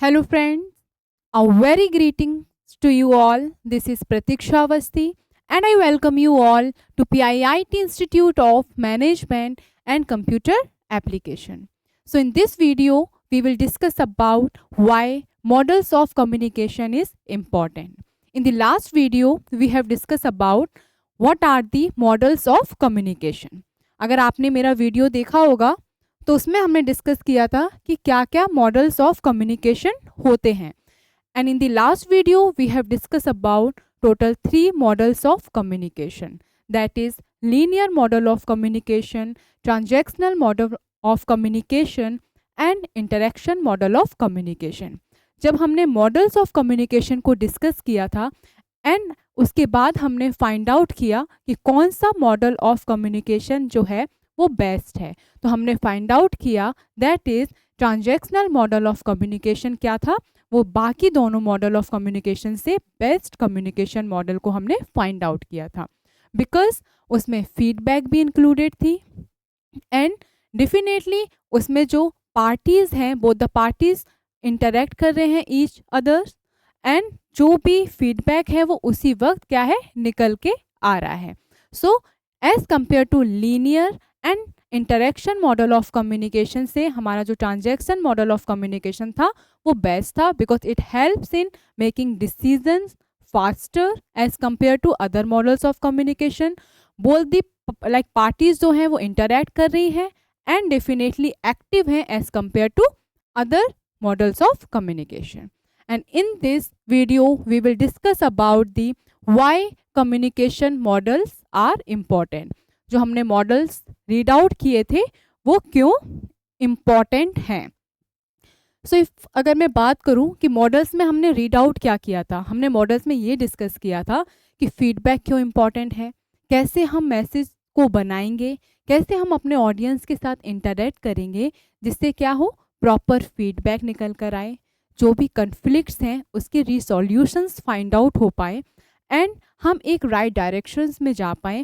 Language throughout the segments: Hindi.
Hello, friends. A very greetings to you all. This is Pratiksha Avasti, and I welcome you all to PIIT Institute of Management and Computer Application. So, in this video, we will discuss about why models of communication is important. In the last video, we have discussed about what are the models of communication. अगर आपने मेरा वीडियो देखा होगा तो उसमें हमने डिस्कस किया था कि क्या क्या मॉडल्स ऑफ कम्युनिकेशन होते हैं. And in the last video, we have discussed about total 3 models of communication. That is linear model of communication, transactional model of communication and interaction model of communication. जब हमने models of communication को डिस्कस किया था एंड उसके बाद हमने फाइंड आउट किया कि कौन सा मॉडल ऑफ कम्युनिकेशन जो है वो बेस्ट है, तो हमने फाइंड आउट किया that is transactional model of communication क्या था, वो बाकी दोनों मॉडल ऑफ कम्युनिकेशन से बेस्ट कम्युनिकेशन मॉडल को हमने फाइंड आउट किया था बिकॉज उसमें फीडबैक भी इंक्लूडेड थी एंड डेफिनेटली उसमें जो पार्टीज हैं बोथ द पार्टीज इंटरेक्ट कर रहे हैं ईच अदर्स एंड जो भी फीडबैक है वो उसी वक्त क्या है निकल के आ रहा है. So as compared to linear and interaction model of communication से हमारा जो ट्रांजैक्शन मॉडल ऑफ कम्युनिकेशन था वो बेस्ट था because it helps in making decisions faster as compared to other models of communication. बोल दी लाइक पार्टीज जो हैं वो इंटरेक्ट कर रही हैं एंड डेफिनेटली एक्टिव हैं as compared to other models of communication. And in this video, we will discuss about the why communication models are important. जो हमने models read out किए थे वो क्यों important हैं. So if अगर मैं बात करूं कि models में हमने read out क्या किया था, हमने models में ये discuss किया था कि feedback क्यों important है, कैसे हम message को बनाएंगे, कैसे हम अपने audience के साथ interact करेंगे जिससे क्या हो proper feedback निकल कर आए, जो भी कन्फ्लिक्ट्स हैं उसके रिसोल्यूशंस फाइंड आउट हो पाए एंड हम एक राइट डायरेक्शंस में जा पाए,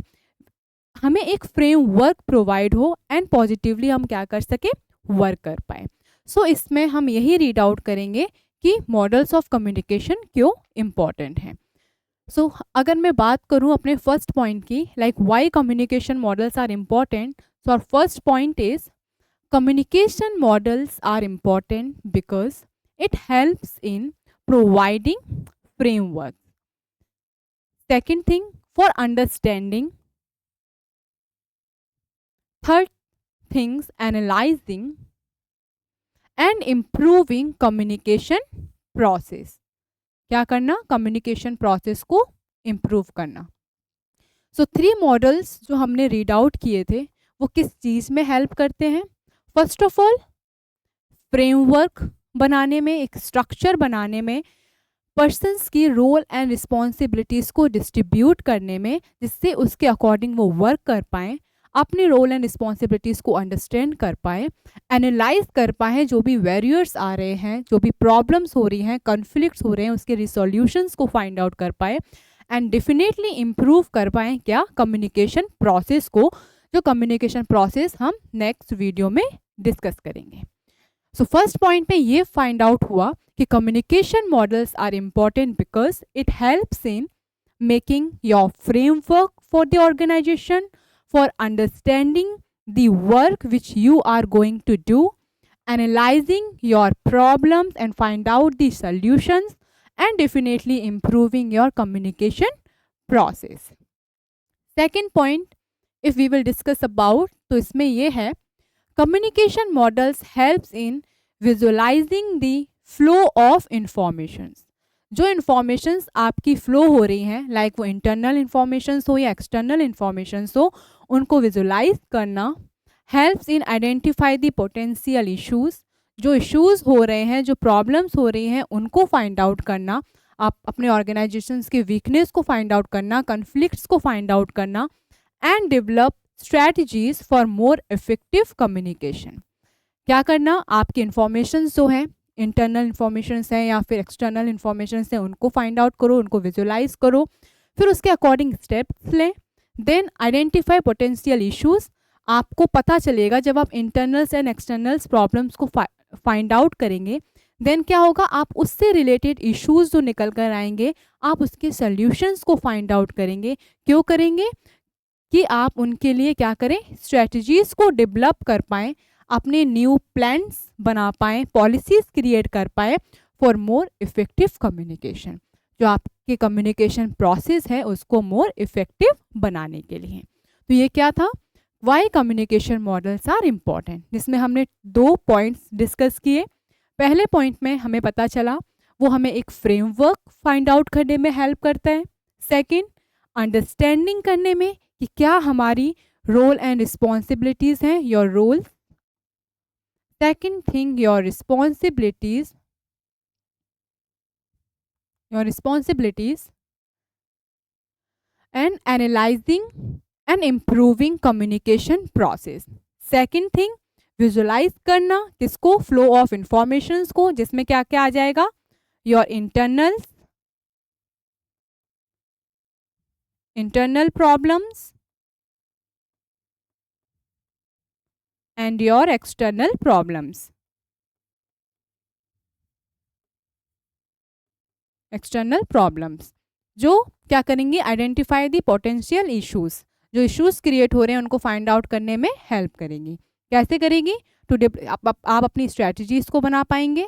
हमें एक फ्रेमवर्क प्रोवाइड हो एंड पॉजिटिवली हम क्या कर सके वर्क कर पाए. सो इसमें हम यही रीड आउट करेंगे कि मॉडल्स ऑफ कम्युनिकेशन क्यों इम्पॉर्टेंट हैं. सो अगर मैं बात करूं अपने फर्स्ट पॉइंट की like why communication models are important, so our first point is communication models are important because it helps in providing framework. Second thing, for understanding. Third things, analyzing and improving communication process. क्या करना, communication process को improve करना. So 3 models जो हमने read out किए थे वो किस चीज़ में help करते हैं. First of all, framework बनाने में, एक स्ट्रक्चर बनाने में, पर्सन्स की रोल एंड रिस्पॉन्सिबिलिटीज़ को डिस्ट्रीब्यूट करने में जिससे उसके अकॉर्डिंग वो वर्क कर पाएँ, अपनी रोल एंड रिस्पॉन्सिबिलिटीज़ को अंडरस्टैंड कर पाएँ, एनालाइज कर पाएँ जो भी वेरियर्स आ रहे हैं, जो भी प्रॉब्लम्स हो रही हैं, कन्फ्लिक्ट्स हो रहे हैं, उसके रिसोल्यूशंस को फाइंड आउट कर पाए एंड डेफिनेटली इम्प्रूव कर पाएँ क्या कम्युनिकेशन प्रोसेस को, जो कम्युनिकेशन प्रोसेस हम नेक्स्ट वीडियो में डिस्कस करेंगे. सो फर्स्ट पॉइंट में ये फाइंड आउट हुआ कि communication models are important because it helps in making your framework for the organization for understanding the work which you are going to do, analyzing your problems and find out the solutions and definitely improving your communication process. Second point if we will discuss about, तो इसमें ये है communication models helps in visualizing the flow of informations. जो informations आपकी flow हो रही हैं like वो internal informations हो या external informations हो, उनको visualize करना helps in identify the potential issues. जो issues हो रहे हैं, जो problems हो रही हैं उनको find out करना, आप अपने organizations के weakness को find out करना, conflicts को find out करना and develop strategies for more effective communication. क्या करना, आपके इंफॉर्मेशंस जो हैं, इंटरनल इंफॉर्मेशंस हैं या फिर एक्सटर्नल इंफॉर्मेशंस हैं, उनको फाइंड आउट करो, उनको विजुलाइज करो, फिर उसके अकॉर्डिंग स्टेप्स लें, देन आइडेंटिफाई पोटेंशियल इश्यूज. आपको पता चलेगा जब आप इंटरनल्स एंड एक्सटर्नल्स प्रॉब्लम्स को फाइंड आउट करेंगे देन क्या होगा, आप उससे रिलेटेड इश्यूज जो निकल कर आएंगे आप उसके सॉल्यूशंस को फाइंड आउट करेंगे। क्यों करेंगे? कि आप उनके लिए क्या करें, स्ट्रेटजीज को डेवलप कर पाएँ, अपने न्यू प्लान्स बना पाएँ, पॉलिसीज क्रिएट कर पाएँ फॉर मोर इफेक्टिव कम्युनिकेशन। जो आपके कम्युनिकेशन प्रोसेस है उसको मोर इफेक्टिव बनाने के लिए। तो ये क्या था, why communication models are important, जिसमें हमने 2 पॉइंट्स डिस्कस किए। पहले पॉइंट में हमें पता चला वो हमें एक फ्रेमवर्क फाइंड आउट करने में हेल्प करता है। सेकंड, अंडरस्टैंडिंग करने में कि क्या हमारी रोल एंड रिस्पॉन्सिबिलिटीज हैं, your role. Second thing, your responsibilities and analyzing and improving communication process. Second thing, visualize करना किसको, फ्लो ऑफ इंफॉर्मेशंस को, जिसमें क्या क्या आ जाएगा, your internal problems and your external problems. External problems जो क्या करेंगे, आइडेंटिफाई द पोटेंशियल इश्यूज, जो इश्यूज क्रिएट हो रहे हैं उनको फाइंड आउट करने में हेल्प करेंगी। कैसे करेंगी, टू आप अपनी स्ट्रेटजीज को बना पाएंगे,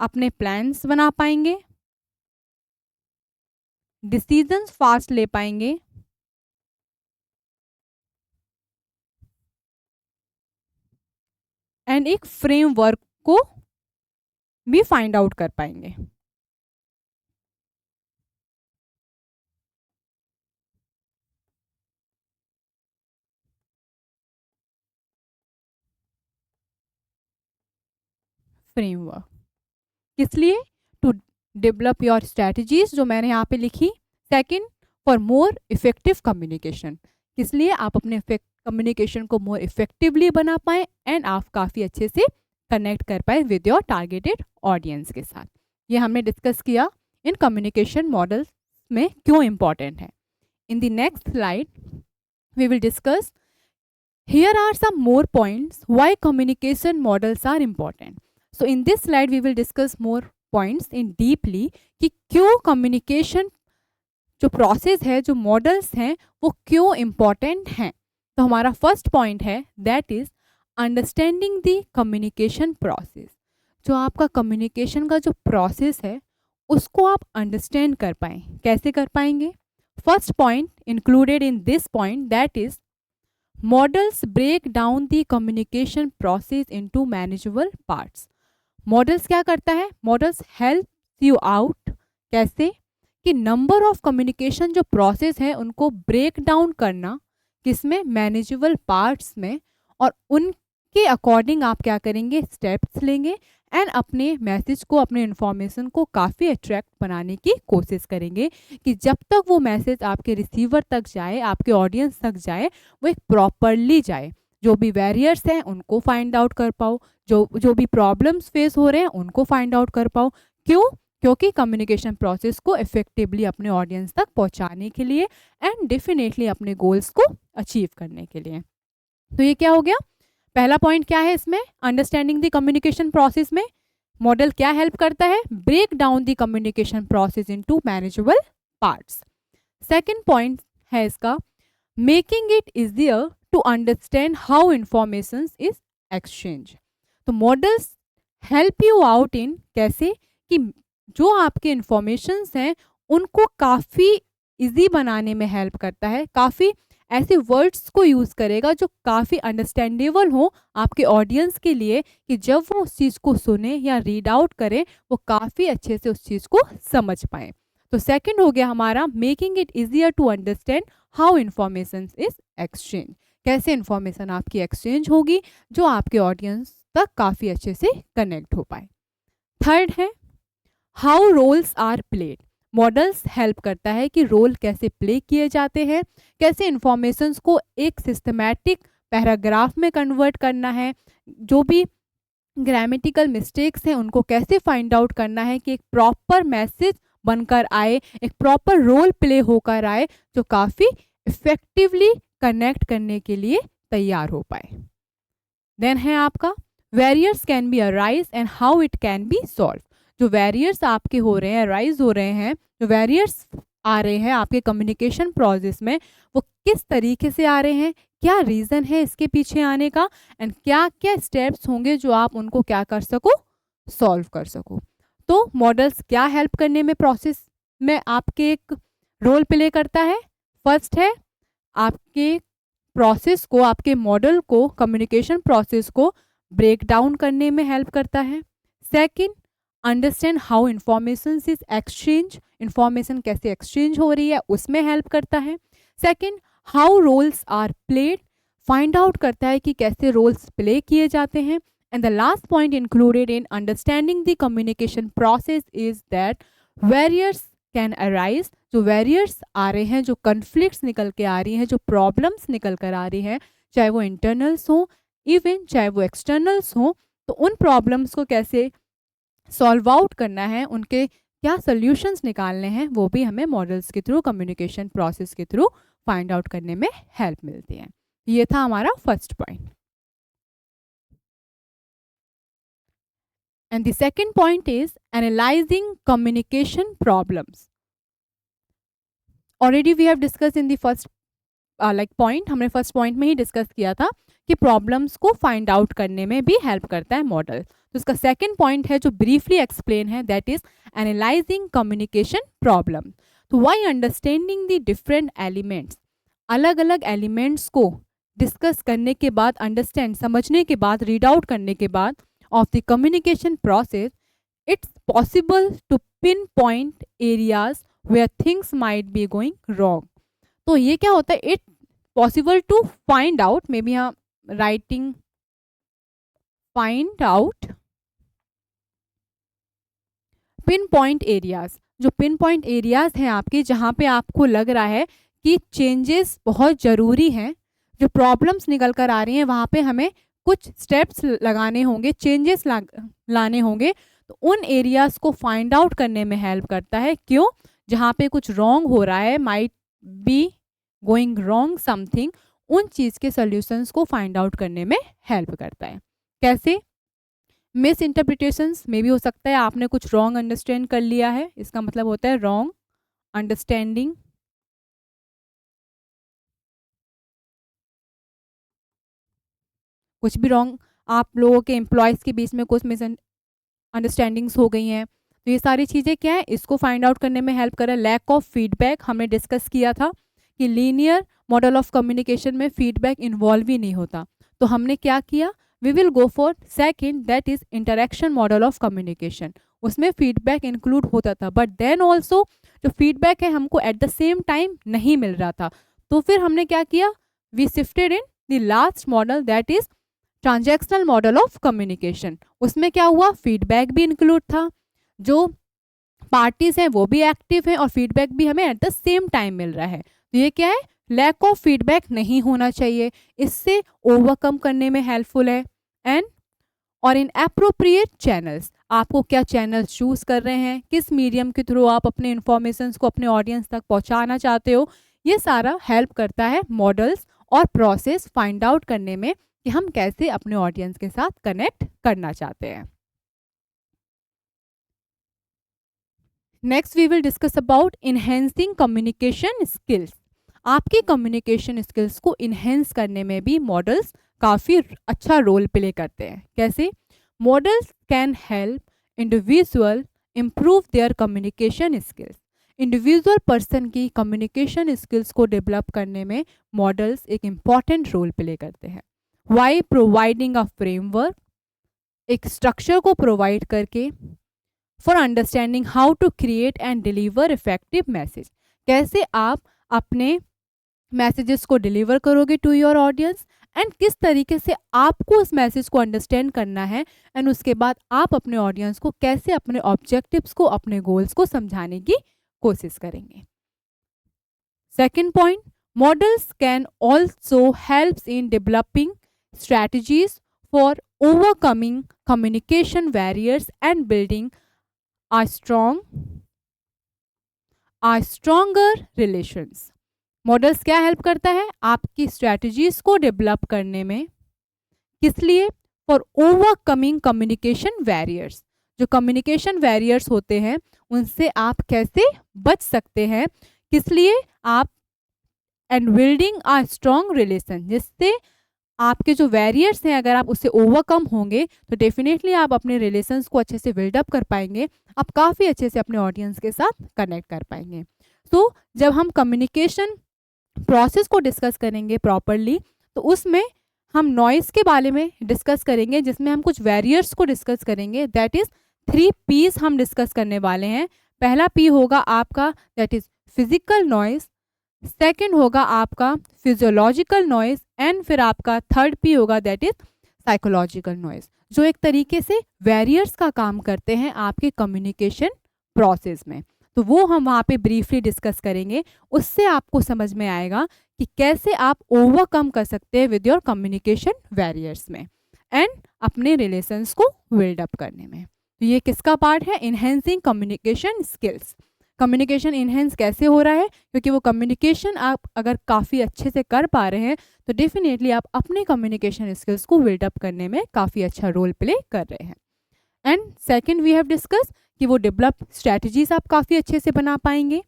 अपने प्लान्स बना पाएंगे, डिसीजंस फास्ट ले पाएंगे, एंड एक फ्रेमवर्क को भी फाइंड आउट कर पाएंगे। फ्रेमवर्क किस लिए, टू डेवलप योर स्ट्रैटेजीज, जो मैंने यहाँ पे लिखी। Second, for more effective communication, किस लिए, आप अपने कम्युनिकेशन को मोर इफेक्टिवली बना पाए एंड आप काफ़ी अच्छे से कनेक्ट कर पाए विद योर टारगेटेड ऑडियंस के साथ। ये हमने डिस्कस किया इन कम्युनिकेशन मॉडल्स में क्यों इम्पॉर्टेंट है। In the next slide we will discuss, here are some more points why communication models are important. So in this slide we will discuss more points in deeply कि क्यों communication जो प्रोसेस है, जो मॉडल्स हैं वो क्यों इम्पॉर्टेंट हैं। तो हमारा फर्स्ट पॉइंट है that is understanding the communication process. जो आपका कम्युनिकेशन का जो प्रोसेस है उसको आप अंडरस्टैंड कर पाएँ। कैसे कर पाएंगे? First point included in this point that is models break down the communication process into manageable parts. Models क्या करता है? Models help you out. कैसे? कि नंबर ऑफ कम्युनिकेशन जो प्रोसेस है उनको ब्रेक डाउन करना, किसमें? मैनेजेबल पार्ट्स में, और उनके अकॉर्डिंग आप क्या करेंगे? स्टेप्स लेंगे एंड अपने मैसेज को, अपने इन्फॉर्मेशन को काफ़ी अट्रैक्ट बनाने की कोशिश करेंगे कि जब तक वो मैसेज आपके रिसीवर तक जाए, आपके ऑडियंस तक जाए, वो एक प्रॉपरली जाए। जो भी बैरियर्स हैं उनको फाइंड आउट कर पाओ, जो भी प्रॉब्लम्स फेस हो रहे हैं उनको फाइंड आउट कर पाओ। क्यों? क्योंकि कम्युनिकेशन प्रोसेस को इफेक्टिवली अपने ऑडियंस तक पहुंचाने के लिए एंड डेफिनेटली अपने गोल्स को अचीव करने के लिए। तो ये क्या हो गया? पहला पॉइंट क्या है इसमें? अंडरस्टैंडिंग द कम्युनिकेशन प्रोसेस में मॉडल क्या हेल्प करता है? Break down the communication process into manageable parts. Second point है इसका, making it easier to understand how information is exchange. तो models help you out in, कैसे? कि जो आपके इंफॉर्मेशंस हैं उनको काफ़ी इजी बनाने में हेल्प करता है। काफ़ी ऐसे वर्ड्स को यूज़ करेगा जो काफ़ी अंडरस्टैंडेबल हो आपके ऑडियंस के लिए, कि जब वो उस चीज़ को सुने या रीड आउट करें वो काफ़ी अच्छे से उस चीज़ को समझ पाएँ। तो सेकंड हो गया हमारा, making it easier to understand how information is exchange. कैसे इंफॉर्मेशन आपकी एक्सचेंज होगी जो आपके ऑडियंस तक काफ़ी अच्छे से कनेक्ट हो पाए। थर्ड है, how roles are played. Models help करता है कि रोल कैसे प्ले किए जाते हैं, कैसे इंफॉर्मेशंस को एक सिस्टमैटिक पैराग्राफ में कन्वर्ट करना है, जो भी ग्रामेटिकल मिस्टेक्स हैं उनको कैसे फाइंड आउट करना है कि एक प्रॉपर मैसेज बनकर आए, एक प्रॉपर रोल प्ले होकर आए जो काफ़ी इफेक्टिवली कनेक्ट करने के लिए तैयार हो पाए। देन है आपका warriors can be arise and how it can be solve. जो वेरियर्स आपके हो रहे हैं, अराइज हो रहे हैं, जो वेरियर्स आ रहे हैं आपके कम्युनिकेशन प्रोसेस में, वो किस तरीके से आ रहे हैं, क्या रीज़न है इसके पीछे आने का, एंड क्या क्या स्टेप्स होंगे जो आप उनको क्या कर सको, सॉल्व कर सको। तो मॉडल्स क्या हेल्प करने में प्रोसेस में आपके एक रोल प्ले करता है। फर्स्ट है आपके प्रोसेस को, आपके मॉडल को, कम्युनिकेशन प्रोसेस को ब्रेक डाउन करने में हेल्प करता है। Second, understand how information is exchange, information कैसे एक्सचेंज हो रही है उसमें हेल्प करता है। Second, how roles are played, find out करता है कि कैसे रोल्स प्ले किए जाते हैं। And the last point included in understanding the communication process is that barriers can arise, जो वेरियर्स आ रहे हैं, जो कन्फ्लिक्ट्स निकल के आ रही हैं, जो प्रॉब्लम्स निकल कर आ रही हैं, चाहे वो इंटरनल्स हो, इवन चाहे वो एक्सटर्नल्स हो, तो उन प्रॉब्लम्स को कैसे सॉल्व आउट करना है, उनके क्या सोल्यूशंस निकालने हैं, वो भी हमें मॉडल्स के थ्रू, कम्युनिकेशन प्रोसेस के थ्रू फाइंड आउट करने में हेल्प मिलती है। ये था हमारा first point. And the second point is analyzing communication problems. Already we have discuss in the first point, हमने फर्स्ट पॉइंट में ही डिस्कस किया था कि प्रॉब्लम्स को फाइंड आउट करने में भी हेल्प करता है मॉडल। तो इसका सेकंड पॉइंट है जो ब्रीफली एक्सप्लेन है, that is analyzing communication problem. तो why understanding the different elements, अलग अलग एलिमेंट्स को डिस्कस करने के बाद, अंडरस्टैंड समझने के बाद, रीड आउट करने के बाद of the communication process, it's possible to pinpoint areas where things might be going wrong. तो ये क्या होता है, it possible to find out, maybe यहाँ writing find out pinpoint areas, जो पिन पॉइंट एरियाज हैं आपके, जहाँ पे आपको लग रहा है कि चेंजेस बहुत ज़रूरी हैं, जो प्रॉब्लम्स निकल कर आ रही हैं, वहाँ पे हमें कुछ स्टेप्स लगाने होंगे, चेंजेस लाने होंगे। तो उन एरियाज को फाइंड आउट करने में हेल्प करता है। क्यों? जहाँ पे कुछ रॉन्ग हो रहा है, might be going wrong something, उन चीज़ के सॉल्यूशंस को फाइंड आउट करने में हेल्प करता है। कैसे? मिस इंटरप्रिटेशंस में भी हो सकता है, आपने कुछ रॉन्ग अंडरस्टैंड कर लिया है, इसका मतलब होता है रॉन्ग अंडरस्टैंडिंग। कुछ भी रॉन्ग, आप लोगों के एम्प्लॉयज़ के बीच में कुछ मिस अंडरस्टैंडिंग्स हो गई हैं, तो ये सारी चीज़ें क्या है, इसको फाइंड आउट करने में हेल्प करे। लैक ऑफ फीडबैक, हमने डिस्कस किया था कि लीनियर मॉडल ऑफ कम्युनिकेशन में फीडबैक इन्वॉल्व ही नहीं होता। तो हमने क्या किया, we will go for second, that is interaction model of communication. उसमें फीडबैक इंक्लूड होता था, बट देन ऑल्सो जो फीडबैक है हमको एट द सेम टाइम नहीं मिल रहा था। तो फिर हमने क्या किया, we shifted in the last model, that is transactional model of communication. उसमें क्या हुआ, फीडबैक भी इंक्लूड था, जो पार्टीज हैं वो भी एक्टिव हैं, और फीडबैक भी हमें एट द सेम टाइम मिल रहा है। तो ये क्या है, लैक ऑफ फीडबैक नहीं होना चाहिए, इससे ओवरकम करने में हेल्पफुल है। एंड और इन अप्रोप्रिएट चैनल्स, आपको क्या चैनल्स चूज कर रहे हैं, किस मीडियम के थ्रू आप अपने इंफॉर्मेशन को अपने ऑडियंस तक पहुंचाना चाहते हो, ये सारा हेल्प करता है मॉडल्स और प्रोसेस फाइंड आउट करने में कि हम कैसे अपने ऑडियंस के साथ कनेक्ट करना चाहते हैं। Next we will discuss about enhancing communication skills. आपकी कम्युनिकेशन स्किल्स को इनहेंस करने में भी मॉडल्स काफ़ी अच्छा रोल प्ले करते हैं। कैसे? Models can help individual improve their communication skills. Individual person की कम्युनिकेशन स्किल्स को डेवलप करने में मॉडल्स एक इम्पॉर्टेंट रोल प्ले करते हैं। वाई प्रोवाइडिंग अ फ्रेमवर्क, एक स्ट्रक्चर को प्रोवाइड करके, for understanding how to create and deliver effective message, कैसे आप अपने मैसेजेस को डिलीवर करोगे टू योर ऑडियंस, एंड किस तरीके से आपको उस मैसेज को अंडरस्टैंड करना है, एंड उसके बाद आप अपने ऑडियंस को कैसे अपने ऑब्जेक्टिव्स को, अपने गोल्स को समझाने की कोशिश करेंगे। Second point, models can also helps in developing strategies for overcoming communication barriers and building a stronger relations। Models क्या हेल्प करता है, आपकी स्ट्रैटेजीज को डेवलप करने में, किस लिए, फॉर ओवरकमिंग कम्युनिकेशन बैरियर्स। जो कम्युनिकेशन बैरियर्स होते हैं उनसे आप कैसे बच सकते हैं, किस लिए आप, and building a strong relation, जिससे आपके जो बैरियर्स हैं अगर आप उससे ओवरकम होंगे तो डेफिनेटली आप अपने रिलेशंस को अच्छे से बिल्डअप कर पाएंगे, आप काफ़ी अच्छे से अपने ऑडियंस के साथ कनेक्ट कर पाएंगे। तो जब हम कम्युनिकेशन प्रोसेस को डिस्कस करेंगे प्रॉपरली तो उसमें हम नॉइस के बारे में डिस्कस करेंगे, जिसमें हम कुछ बैरियर्स को डिस्कस करेंगे। दैट इज़ 3 P's हम डिस्कस करने वाले हैं। पहला P होगा आपका that is physical noise, second होगा आपका फिजियोलॉजिकल नॉइस, एंड फिर आपका थर्ड P होगा दैट इज साइकोलॉजिकल नॉइस, जो एक तरीके से बैरियर्स का काम करते हैं आपके कम्युनिकेशन प्रोसेस में। तो वो हम वहाँ पे ब्रीफली डिस्कस करेंगे, उससे आपको समझ में आएगा कि कैसे आप ओवरकम कर सकते हैं विद योर कम्युनिकेशन बैरियर्स में एंड अपने रिलेशंस को बिल्डअप करने में। तो ये किसका पार्ट है? Enhancing communication skills. Communication enhance कैसे हो रहा है? क्योंकि वो कम्युनिकेशन आप अगर काफ़ी अच्छे से कर पा रहे हैं तो डेफिनेटली आप अपने कम्युनिकेशन स्किल्स को बिल्डअप करने में काफ़ी अच्छा रोल प्ले कर रहे हैं। And second we have discuss कि वो डेवलप स्ट्रैटेजीज आप काफ़ी अच्छे से बना पाएंगे,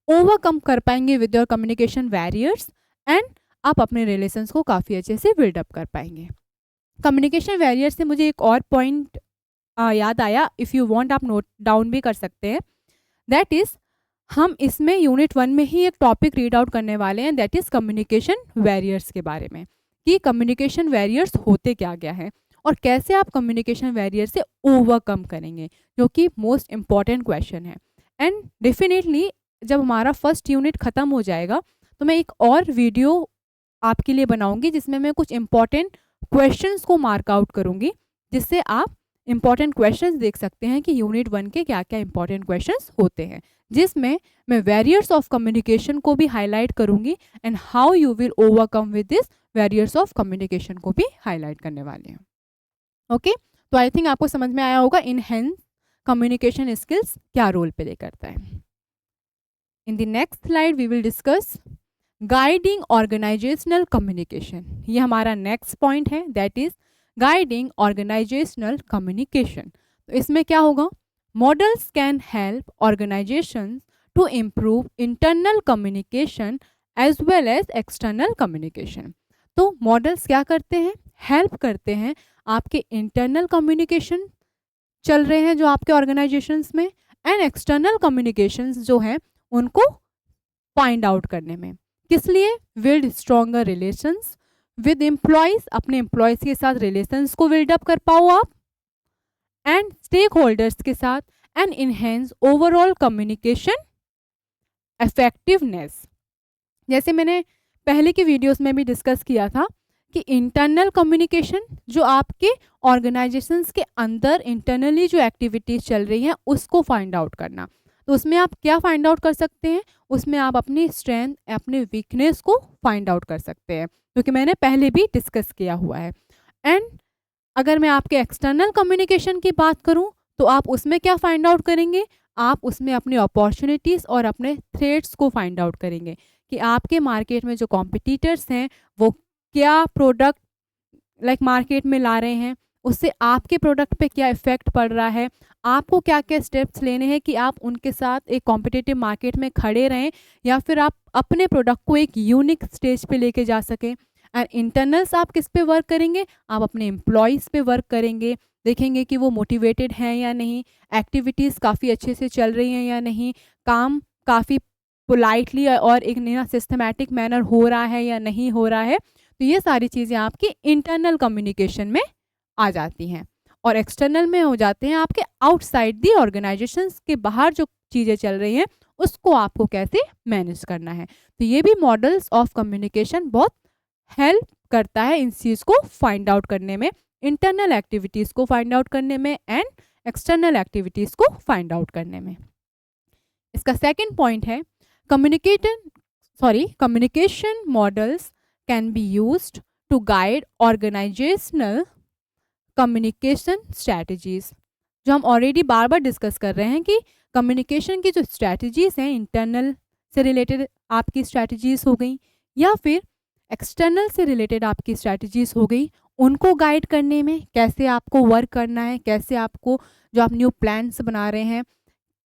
ओवरकम कर पाएंगे with your communication barriers, and आप अपने रिलेशंस को काफ़ी अच्छे से बिल्डअप कर पाएंगे। कम्युनिकेशन बैरियर से मुझे एक और पॉइंट याद आया, इफ़ यू वांट आप नोट डाउन भी कर सकते हैं। दैट इज़ हम इसमें यूनिट 1 में ही एक टॉपिक रीड आउट करने वाले हैं, दैट इज़ कम्युनिकेशन बैरियर्स के बारे में, कि कम्युनिकेशन बैरियर्स होते क्या क्या है और कैसे आप कम्युनिकेशन बैरियर से ओवरकम करेंगे, जो कि मोस्ट इम्पॉर्टेंट क्वेश्चन है। एंड डेफिनेटली जब हमारा फर्स्ट यूनिट ख़त्म हो जाएगा तो मैं एक और वीडियो आपके लिए बनाऊंगी जिसमें मैं कुछ इंपॉर्टेंट क्वेश्चंस को मार्क आउट करूंगी, जिससे आप इंपॉर्टेंट क्वेश्चंस देख सकते हैं कि यूनिट 1 के क्या क्या इंपॉर्टेंट क्वेश्चंस होते हैं, जिसमें मैं बैरियर्स ऑफ कम्युनिकेशन को भी हाईलाइट करूंगी and how you will overcome with this barriers of communication को भी हाईलाइट करने वाले हैं। ओके, तो आई थिंक आपको समझ में आया होगा इनहेंस कम्युनिकेशन स्किल्स क्या रोल प्ले करता है। In the next slide we will discuss guiding organisational communication. ये हमारा नेक्स्ट पॉइंट है, that is guiding organisational communication. तो इसमें क्या होगा? Models can help organizations to improve internal communication as well as external communication. तो मॉडल्स क्या करते हैं? हेल्प करते हैं आपके इंटरनल कम्युनिकेशन चल रहे हैं जो आपके ऑर्गेनाइजेशंस में, एंड एक्सटर्नल कम्युनिकेशंस जो हैं उनको फाइंड आउट करने में। किस लिए? Build stronger relations with employees, अपने एम्प्लॉयज के साथ रिलेशंस को बिल्डअप कर पाओ आप, एंड स्टेक होल्डर्स के साथ, and enhance overall communication effectiveness. जैसे मैंने पहले की वीडियोस में भी डिस्कस किया था कि इंटरनल कम्युनिकेशन जो आपके ऑर्गेनाइजेशंस के अंदर इंटरनली जो एक्टिविटीज़ चल रही हैं उसको फाइंड आउट करना। तो उसमें आप क्या फाइंड आउट कर सकते हैं? उसमें आप अपनी स्ट्रेंथ, अपने वीकनेस को फाइंड आउट कर सकते हैं, क्योंकि मैंने पहले भी डिस्कस किया हुआ है। एंड अगर मैं आपके एक्सटर्नल कम्युनिकेशन की बात करूं तो आप उसमें क्या फाइंड आउट करेंगे? आप उसमें अपनी अपॉर्चुनिटीज़ और अपने थ्रेट्स को फाइंड आउट करेंगे कि आपके मार्केट में जो कॉम्पिटिटर्स हैं वो क्या प्रोडक्ट मार्केट में ला रहे हैं, उससे आपके प्रोडक्ट पे क्या इफ़ेक्ट पड़ रहा है, आपको क्या क्या स्टेप्स लेने हैं कि आप उनके साथ एक कॉम्पिटिटिव मार्केट में खड़े रहें या फिर आप अपने प्रोडक्ट को एक यूनिक स्टेज पे लेके जा सकें। एंड इंटरनल्स आप किस पे वर्क करेंगे? आप अपने एम्प्लॉयज़ पे वर्क करेंगे, देखेंगे कि वो मोटिवेटेड हैं या नहीं, एक्टिविटीज़ काफ़ी अच्छे से चल रही हैं या नहीं, काम काफ़ी पोलाइटली और एक नया सिस्टमैटिक मैनर हो रहा है या नहीं हो रहा है। तो ये सारी चीज़ें आपकी इंटरनल कम्युनिकेशन में आ जाती हैं, और एक्सटर्नल में हो जाते हैं आपके आउटसाइड दी ऑर्गेनाइजेशंस के बाहर जो चीज़ें चल रही हैं उसको आपको कैसे मैनेज करना है। तो ये भी मॉडल्स ऑफ कम्युनिकेशन बहुत हेल्प करता है इन चीज़ को फाइंड आउट करने में, इंटरनल एक्टिविटीज़ को फाइंड आउट करने में एंड एक्सटर्नल एक्टिविटीज़ को फाइंड आउट करने में। इसका सेकेंड पॉइंट है communication models can be used to guide organizational communication strategies. जो हम ऑलरेडी बार बार डिस्कस कर रहे हैं कि कम्युनिकेशन की जो स्ट्रैटेजीज हैं, इंटरनल से रिलेटेड आपकी स्ट्रैटेजीज हो गई या फिर एक्सटर्नल से रिलेटेड आपकी स्ट्रैटेजीज हो गई, उनको गाइड करने में, कैसे आपको वर्क करना है, कैसे आपको जो आप न्यू प्लान्स बना रहे हैं,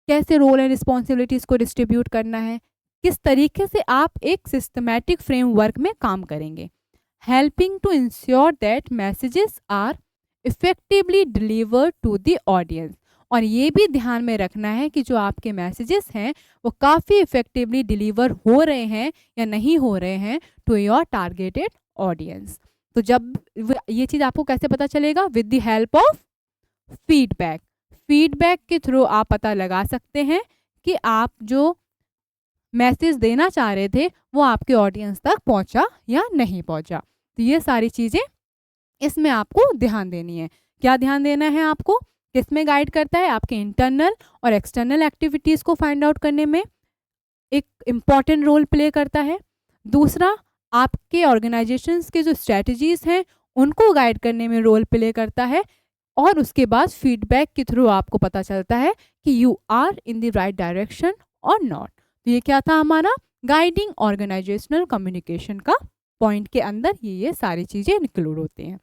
कैसे रोल एंड रिस्पॉन्सिबिलिटीज़ को डिस्ट्रीब्यूट करना है, किस तरीके से आप एक सिस्टमैटिक फ्रेमवर्क में काम करेंगे। Helping to ensure that messages are effectively delivered to the audience. और ये भी ध्यान में रखना है कि जो आपके मैसेजेस हैं वो काफ़ी इफेक्टिवली डिलीवर हो रहे हैं या नहीं हो रहे हैं टू योर टारगेटेड ऑडियंस। तो जब ये चीज़ आपको कैसे पता चलेगा? With the help of feedback. Feedback के थ्रू आप पता लगा सकते हैं कि आप जो मैसेज देना चाह रहे थे वो आपके ऑडियंस तक पहुंचा या नहीं पहुंचा। तो ये सारी चीज़ें इसमें आपको ध्यान देनी है। क्या ध्यान देना है आपको? किसमें गाइड करता है? आपके इंटरनल और एक्सटर्नल एक्टिविटीज़ को फाइंड आउट करने में एक इम्पॉर्टेंट रोल प्ले करता है। दूसरा, आपके ऑर्गेनाइजेशंस के जो स्ट्रेटजीज़ हैं उनको गाइड करने में रोल प्ले करता है। और उसके बाद फीडबैक के थ्रू आपको पता चलता है कि you are in the right direction और नॉट। तो ये क्या था हमारा गाइडिंग ऑर्गेनाइजेशनल कम्युनिकेशन का पॉइंट के अंदर ये सारी चीज़ें इंक्लूड होती हैं।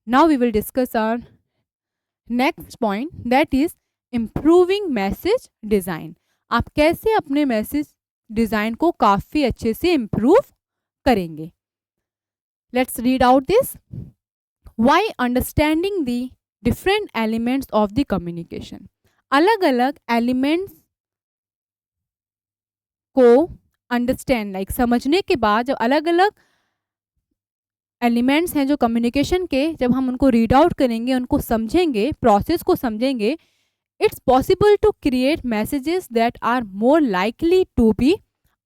Now we will discuss our next point, that is improving message design. आप कैसे अपने मैसेज डिज़ाइन को काफ़ी अच्छे से इम्प्रूव करेंगे। Let's read out this. Why understanding the different elements of the communication. अलग अलग एलिमेंट्स को अंडरस्टैंड समझने के बाद जब अलग अलग एलिमेंट्स हैं जो कम्युनिकेशन के, जब हम उनको रीड आउट करेंगे, उनको समझेंगे, प्रोसेस को समझेंगे, it's possible to create messages that are more likely to be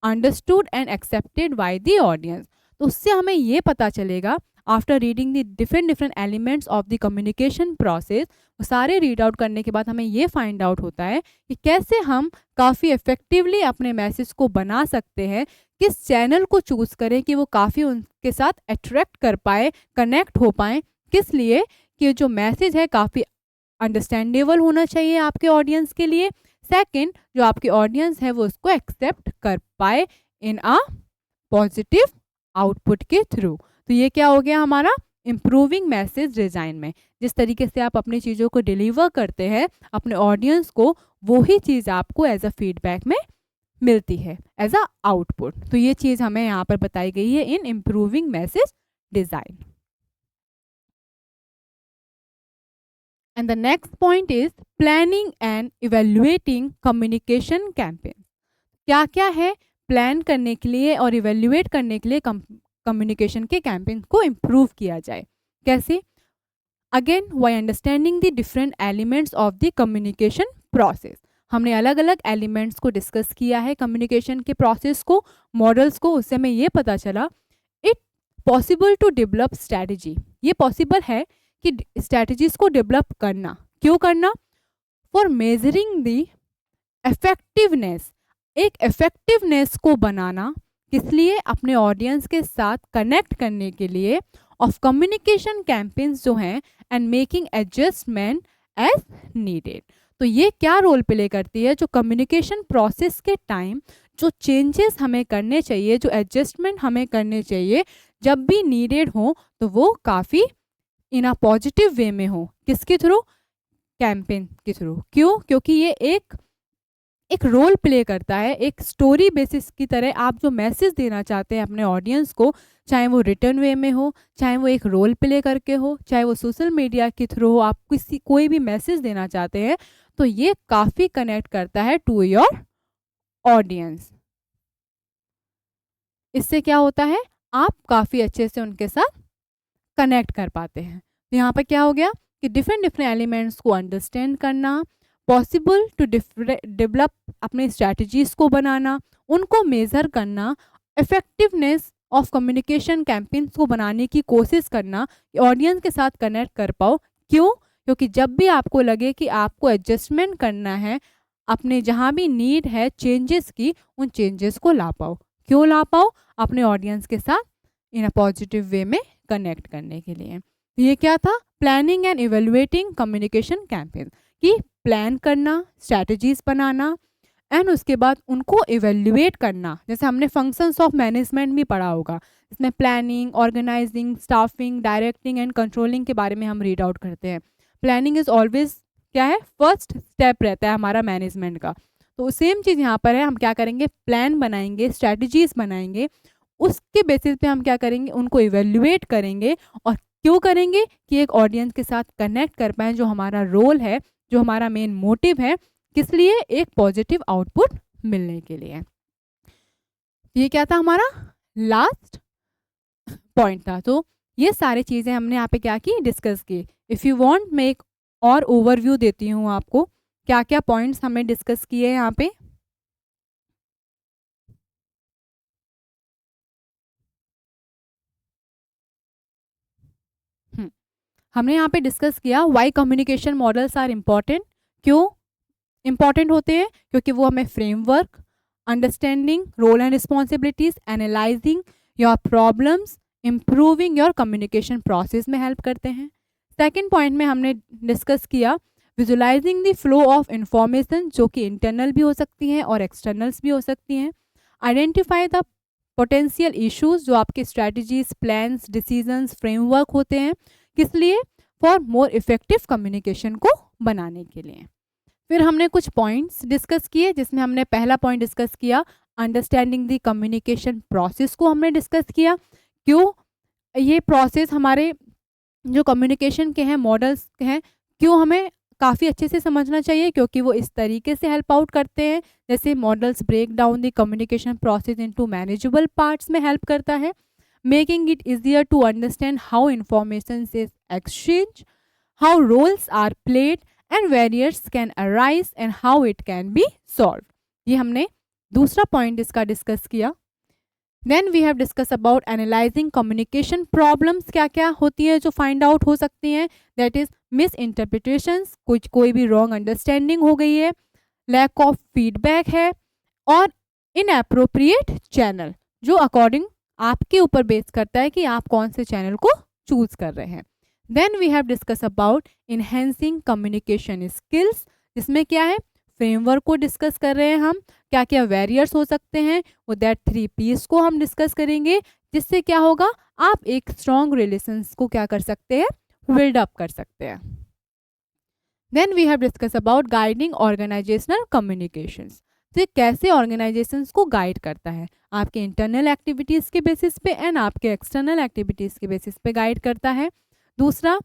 understood and accepted by the audience. तो उससे हमें ये पता चलेगा after reading the different elements of the communication process, वो सारे रीड आउट करने के बाद हमें ये फाइंड आउट होता है कि कैसे हम काफ़ी इफेक्टिवली अपने मैसेज को बना सकते हैं, किस चैनल को चूज़ करें कि वो काफ़ी उनके साथ अट्रैक्ट कर पाए, कनेक्ट हो पाए। किस लिए? कि जो मैसेज है काफ़ी अंडरस्टैंडेबल होना चाहिए आपके ऑडियंस के लिए। सेकंड, जो आपके ऑडियंस है वो उसको एक्सेप्ट कर पाए इन अ पॉजिटिव आउटपुट के थ्रू। तो ये क्या हो गया हमारा इम्प्रूविंग मैसेज डिज़ाइन में। जिस तरीके से आप अपनी चीज़ों को डिलीवर करते हैं अपने ऑडियंस को, वही चीज़ आपको एज अ फीडबैक में मिलती है, एज अ आउटपुट। तो ये चीज़ हमें यहाँ पर बताई गई है in improving message design. And the next point is planning and evaluating communication campaign. क्या क्या है प्लान करने के लिए और इवेल्युएट करने के लिए कम्युनिकेशन के कैंपेन को इम्प्रूव किया जाए। कैसे? Again, by understanding the different elements of the communication process. हमने अलग अलग एलिमेंट्स को डिस्कस किया है कम्युनिकेशन के प्रोसेस को, मॉडल्स को। उससे हमें ये पता चला it possible to develop strategy. ये पॉसिबल है कि स्ट्रैटेजीज को डेवलप करना। क्यों करना? For measuring the effectiveness. एक इफेक्टिवनेस को बनाना, किस लिए? अपने ऑडियंस के साथ कनेक्ट करने के लिए, ऑफ कम्युनिकेशन कैंपेन्स जो हैं, and making adjustment as needed. तो ये क्या रोल प्ले करती है? जो कम्युनिकेशन प्रोसेस के टाइम जो चेंजेस हमें करने चाहिए, जो एडजस्टमेंट हमें करने चाहिए, जब भी नीडेड हो तो वो काफ़ी इन अ पॉजिटिव वे में हो। किसके थ्रू? कैंपेन के थ्रू। क्यों? क्योंकि ये एक रोल प्ले करता है, एक स्टोरी बेसिस की तरह। आप जो मैसेज देना चाहते हैं अपने ऑडियंस को, चाहे वो रिटर्न वे में हो, चाहे वो एक रोल प्ले करके हो, चाहे वो सोशल मीडिया के थ्रू हो, आप कोई भी मैसेज देना चाहते हैं, तो ये काफ़ी कनेक्ट करता है टू योर ऑडियंस। इससे क्या होता है? आप काफ़ी अच्छे से उनके साथ कनेक्ट कर पाते हैं। तो यहाँ पर क्या हो गया कि डिफरेंट एलिमेंट्स को अंडरस्टैंड करना, पॉसिबल टू डेवलप अपने स्ट्रैटेजीज को बनाना, उनको मेज़र करना, इफेक्टिवनेस ऑफ कम्युनिकेशन कैंपेन्स को बनाने की कोशिश करना, ऑडियंस के साथ कनेक्ट कर पाओ। क्यों? क्योंकि जब भी आपको लगे कि आपको एडजस्टमेंट करना है, अपने जहाँ भी नीड है चेंजेस की, उन चेंजेस को ला पाओ। क्यों ला पाओ? अपने ऑडियंस के साथ इन अ पॉजिटिव वे में कनेक्ट करने के लिए। ये क्या था? Planning and evaluating communication campaign. कि प्लान करना, स्ट्रैटेजीज बनाना, एंड उसके बाद उनको इवेल्युएट करना, जैसे हमने फंक्शंस ऑफ मैनेजमेंट भी पढ़ा होगा, इसमें planning, organising, staffing, directing and controlling के बारे में हम रीड आउट करते हैं। प्लानिंग इज ऑलवेज क्या है, फर्स्ट स्टेप रहता है हमारा मैनेजमेंट का। तो सेम चीज़ यहाँ पर है, हम क्या करेंगे, प्लान बनाएंगे, स्ट्रैटेजीज बनाएंगे, उसके बेसिस पे हम क्या करेंगे, उनको इवेल्युएट करेंगे। और क्यों करेंगे कि एक ऑडियंस के साथ कनेक्ट कर पाए, जो हमारा रोल है, जो हमारा मेन मोटिव है, किस लिए, एक पॉजिटिव आउटपुट मिलने के लिए। ये क्या था, हमारा लास्ट पॉइंट था। तो ये सारी चीज़ें हमने यहाँ पे क्या की, डिस्कस की। इफ़ यू वांट मैं एक और ओवरव्यू देती हूँ आपको, क्या क्या पॉइंट्स हमने डिस्कस किए हैं यहाँ पे। हमने यहाँ पे डिस्कस किया why communication models are important. क्यों इम्पॉर्टेंट होते हैं, क्योंकि वो हमें framework, understanding role and responsibilities, analysing your problems, improving your communication process में हेल्प करते हैं। सेकेंड पॉइंट में हमने डिस्कस किया visualising the flow of information, जो कि इंटरनल भी हो सकती हैं और एक्सटर्नल्स भी हो सकती हैं। आइडेंटिफाई द पोटेंशियल इश्यूज, जो आपके स्ट्रैटेजीज, प्लान्स, डिसीजंस, फ्रेमवर्क होते हैं, किस लिए, फॉर मोर इफेक्टिव कम्युनिकेशन को बनाने के लिए। फिर हमने कुछ पॉइंट्स डिस्कस किए, जिसमें हमने पहला पॉइंट डिस्कस किया अंडरस्टैंडिंग द कम्युनिकेशन प्रोसेस को हमने डिस्कस किया। क्यों ये प्रोसेस हमारे जो कम्युनिकेशन के हैं, मॉडल्स के हैं, क्यों हमें काफ़ी अच्छे से समझना चाहिए, क्योंकि वो इस तरीके से हेल्प आउट करते हैं। जैसे models break down the communication process into manageable parts में हेल्प करता है, making it easier to understand how information is exchange, how roles are played and barriers can arise and how it can be solve. ये हमने दूसरा पॉइंट इसका डिस्कस किया। Then we have discuss about analysing communication problems, क्या क्या होती है जो फाइंड आउट हो सकती हैं। दैट इज मिस इंटरप्रिटेशंस, कुछ कोई भी रॉन्ग अंडरस्टैंडिंग हो गई है, लैक ऑफ फीडबैक है, और इनएप्रोप्रिएट चैनल, जो अकॉर्डिंग आपके ऊपर बेस करता है कि आप कौन से चैनल को चूज कर रहे हैं। Then we have discuss about enhancing communication skills, जिसमें क्या है, फ्रेमवर्क को डिस्कस कर रहे हैं हम, क्या क्या वेरियर्स हो सकते हैं, वो दैट 3 P's को हम डिस्कस करेंगे, जिससे क्या होगा, आप एक स्ट्रॉन्ग रिलेशंस को क्या कर सकते हैं, बिल्ड अप कर सकते हैं। Then we have discuss about guiding organisational communications, तो ये कैसे ऑर्गेनाइजेशंस को गाइड करता है, आपके इंटरनल एक्टिविटीज़ के बेसिस पे एंड आपके एक्सटर्नल एक्टिविटीज़ के बेसिस पे गाइड करता है। दूसरा,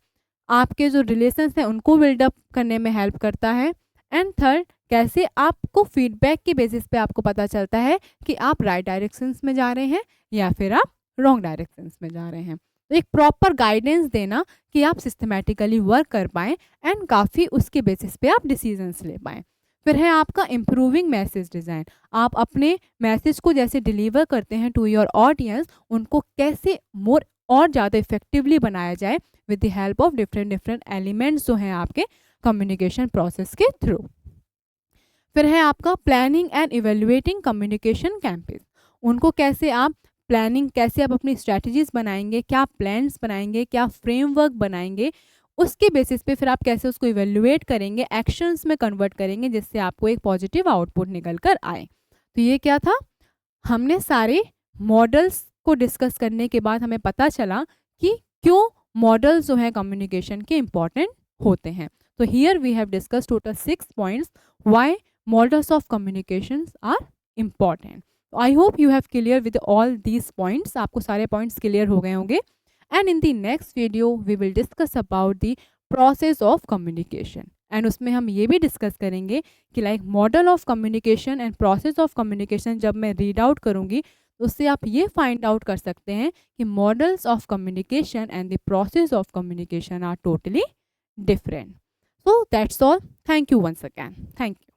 आपके जो रिलेशंस हैं उनको बिल्डअप करने में हेल्प करता है। एंड थर्ड, कैसे आपको फीडबैक के बेसिस पे आपको पता चलता है कि आप राइट डायरेक्शंस में जा रहे हैं या फिर आप रॉन्ग डायरेक्शंस में जा रहे हैं। तो एक प्रॉपर गाइडेंस देना कि आप सिस्टमेटिकली वर्क कर पाएँ एंड काफ़ी उसके बेसिस पे आप डिसीजंस ले पाएँ। फिर है आपका इम्प्रूविंग मैसेज डिज़ाइन, आप अपने मैसेज को जैसे डिलीवर करते हैं टू योर ऑडियंस, उनको कैसे मोर और ज़्यादा इफेक्टिवली बनाया जाए with the help of different elements जो हैं आपके कम्युनिकेशन प्रोसेस के थ्रू। फिर है आपका planning and evaluating communication campaign, उनको कैसे आप प्लानिंग, कैसे आप अपनी स्ट्रैटेजीज बनाएंगे, क्या प्लान्स बनाएंगे, क्या फ्रेमवर्क बनाएंगे, उसके बेसिस पे फिर आप कैसे उसको इवेल्युएट करेंगे, एक्शंस में कन्वर्ट करेंगे, जिससे आपको एक पॉजिटिव आउटपुट निकल कर आए। तो ये क्या था, हमने सारे मॉडल्स को डिस्कस करने के बाद हमें पता चला कि क्यों मॉडल्स जो हैं कम्युनिकेशन के इम्पॉर्टेंट होते हैं। तो here we have discuss total 6 points why models of communications are important. I hope you have clear with all these points, आपको सारे पॉइंट्स क्लियर हो गए होंगे। And in the next video we will discuss about the process of communication, and उसमें हम ये भी डिस्कस करेंगे कि like model of communication and process of communication जब मैं रीड आउट करूँगी तो उससे आप ये फाइंड आउट कर सकते हैं कि models of communication and the process of communication are totally different. So that's all. Thank you once again. Thank you.